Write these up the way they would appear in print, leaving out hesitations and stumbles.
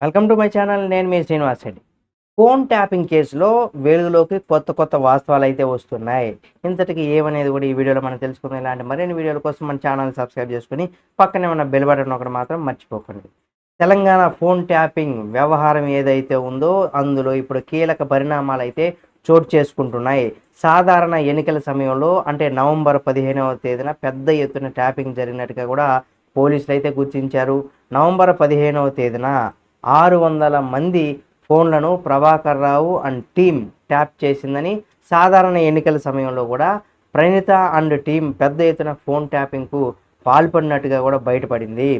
Welcome to my channel. నేను మీ Srinivas Reddy. Phone tapping కేసులో వెలుగులోకి కొత్త కొత్త వాస్తవాలైతే వస్తున్నాయి. ఇంతటికి ఏమనేది కూడా ఈ వీడియోలో మనం తెలుసుకుందాం. ఇలాంటి మరిన్ని వీడియోల కోసం మన ఛానల్ సబ్స్క్రైబ్ చేసుకొని పక్కనే ఉన్న బెల్ బటన్ ఒకటి మాత్రం మర్చిపోకండి. తెలంగాణ ఫోన్ ట్యాపింగ్ వ్యవహారం ఏదైతే ఉందో అందులో ఇప్పుడు కీలక పరిణామాలు అయితే చోటు చేసుకుంటున్నాయి. సాధారణ ఎన్నికల సమయంలో అంటే నవంబర్ 15వ తేదీన పెద్ద ఎత్తున ట్యాపింగ్ జరిగినట్టుగా కూడా పోలీసులు అయితే గుర్తించారు. నవంబర్ 15వ తేదీన 600 మంది ఫోన్లను Prabhakar Rao and team tap చేసిందని, సాధారణ ఎన్నికల సమయంలో కూడా ప్రణీత అండ్ టీం పెద్ద ఎత్తున ఫోన్ ట్యాపింగ్కు పాల్పడినట్టుగా కూడా బయటపడింది.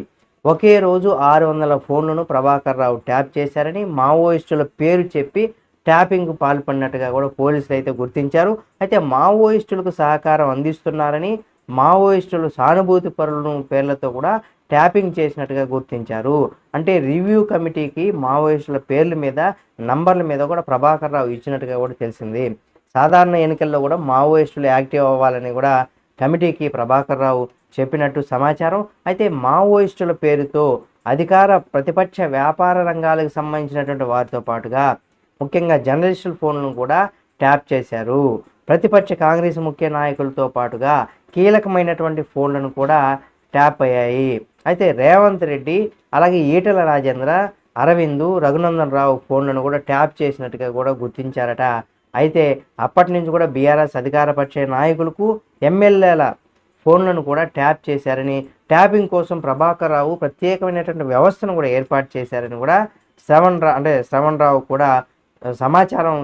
ఒకే రోజు 600 ఫోన్లను ప్రభాకర్ రావు ట్యాప్ చేశారని, మావోయిస్టుల పేరు చెప్పి ట్యాపింగ్కు పాల్పడినట్టుగా కూడా పోలీసులు అయితే గుర్తించారు. అయితే మావోయిస్టులకు సహకారం అందిస్తున్నారని, మావోయిస్టులు సానుభూతి పరులను పేర్లతో కూడా ట్యాపింగ్ చేసినట్టుగా గుర్తించారు. అంటే రివ్యూ కమిటీకి మావోయిస్టుల పేర్ల మీద, నంబర్ల మీద కూడా ప్రభాకర్ రావు ఇచ్చినట్టుగా కూడా తెలిసింది. సాధారణ ఎన్నికల్లో కూడా మావోయిస్టులు యాక్టివ్ అవ్వాలని కూడా కమిటీకి ప్రభాకర్ రావు చెప్పినట్టు సమాచారం. అయితే మావోయిస్టుల పేరుతో అధికార ప్రతిపక్ష వ్యాపార రంగాలకు సంబంధించినటువంటి వారితో పాటుగా ముఖ్యంగా జర్నలిస్టుల ఫోన్లను కూడా ట్యాప్ చేశారు. ప్రతిపక్ష కాంగ్రెస్ ముఖ్య నాయకులతో పాటుగా కీలకమైనటువంటి ఫోన్లను కూడా ట్యాప్ అయ్యాయి. అయితే రేవంత్ రెడ్డి, అలాగే ఈటెల రాజేంద్ర, అరవింద్, రఘునందన్ రావు ఫోన్లను కూడా ట్యాప్ చేసినట్టుగా కూడా గుర్తించారట. అయితే అప్పటి నుంచి కూడా బీఆర్ఎస్ అధికారపక్ష నాయకులకు, ఎమ్మెల్యేల ఫోన్లను కూడా ట్యాప్ చేశారని, ట్యాపింగ్ కోసం ప్రభాకర్ రావు ప్రత్యేకమైనటువంటి వ్యవస్థను కూడా ఏర్పాటు చేశారని కూడా శ్రవణ్ రావు కూడా సమాచారం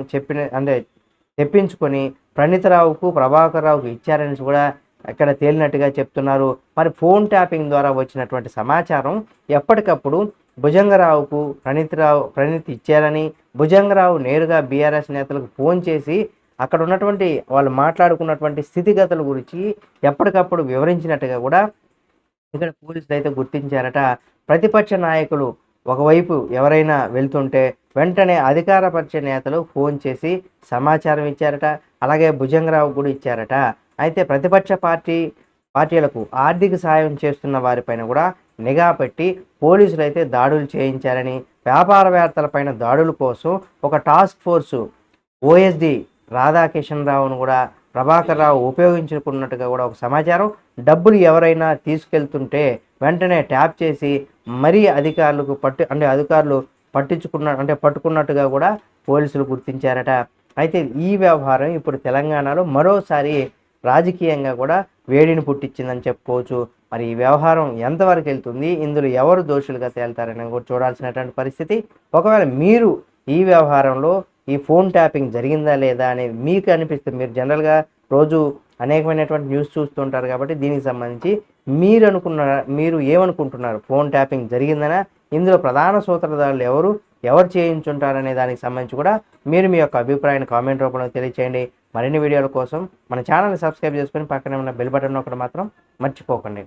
తెప్పించుకొని ప్రణీతరావుకు, ప్రభాకర్ రావుకు ఇచ్చారని కూడా అక్కడ తేలినట్టుగా చెప్తున్నారు. మరి ఫోన్ ట్యాపింగ్ ద్వారా వచ్చినటువంటి సమాచారం ఎప్పటికప్పుడు భుజంగరావుకు ప్రణీత్ ఇచ్చారని, భుజంగరావు నేరుగా బీఆర్ఎస్ నేతలకు ఫోన్ చేసి అక్కడ ఉన్నటువంటి వాళ్ళు మాట్లాడుకున్నటువంటి స్థితిగతుల గురించి ఎప్పటికప్పుడు వివరించినట్టుగా కూడా ఇక్కడ పోలీసులు అయితే గుర్తించారట. ప్రతిపక్ష నాయకులు ఒకవైపు ఎవరైనా వెళ్తుంటే వెంటనే అధికారపక్ష నేతలు ఫోన్ చేసి సమాచారం ఇచ్చారట. అలాగే భుజంగరావు కూడా ఇచ్చారట. అయితే ప్రతిపక్ష పార్టీలకు ఆర్థిక సాయం చేస్తున్న వారిపైన కూడా నిఘా పెట్టి పోలీసులు అయితే దాడులు చేయించారని, వ్యాపారవేత్తలపైన దాడుల కోసం ఒక టాస్క్ ఫోర్సు ఓఎస్డి రాధాకిషన్ రావును కూడా ప్రభాకర్ రావు ఉపయోగించుకున్నట్టుగా కూడా ఒక సమాచారం. డబ్బులు ఎవరైనా తీసుకెళ్తుంటే వెంటనే ట్యాప్ చేసి మరీ అధికారులు పట్టుకున్నట్టుగా కూడా పోలీసులు గుర్తించారట. అయితే ఈ వ్యవహారం ఇప్పుడు తెలంగాణలో మరోసారి రాజకీయంగా కూడా వేడిని పుట్టించిందని చెప్పుకోవచ్చు. మరి ఈ వ్యవహారం ఎంతవరకు వెళ్తుంది, ఇందులో ఎవరు దోషులుగా తేలుతారని కూడా చూడాల్సినటువంటి పరిస్థితి. ఒకవేళ మీరు ఈ వ్యవహారంలో ఈ ఫోన్ ట్యాపింగ్ జరిగిందా లేదా అనేది మీకు అనిపిస్తుంది. మీరు జనరల్గా రోజు అనేకమైనటువంటి న్యూస్ చూస్తుంటారు కాబట్టి దీనికి సంబంధించి మీరు ఏమనుకుంటున్నారు? ఫోన్ ట్యాపింగ్ జరిగిందనా, ఇందులో ప్రధాన సూత్రధారులు ఎవరు చేయించుంటారనే దానికి సంబంధించి కూడా మీరు మీ యొక్క అభిప్రాయాన్ని కామెంట్ రూపంలో తెలియచేయండి. మరిన్ని వీడియోల కోసం మన ఛానల్ని సబ్స్క్రైబ్ చేసుకొని పక్కనే ఉన్న బెల్ బటన్ ఒకటి మాత్రం మర్చిపోకండి.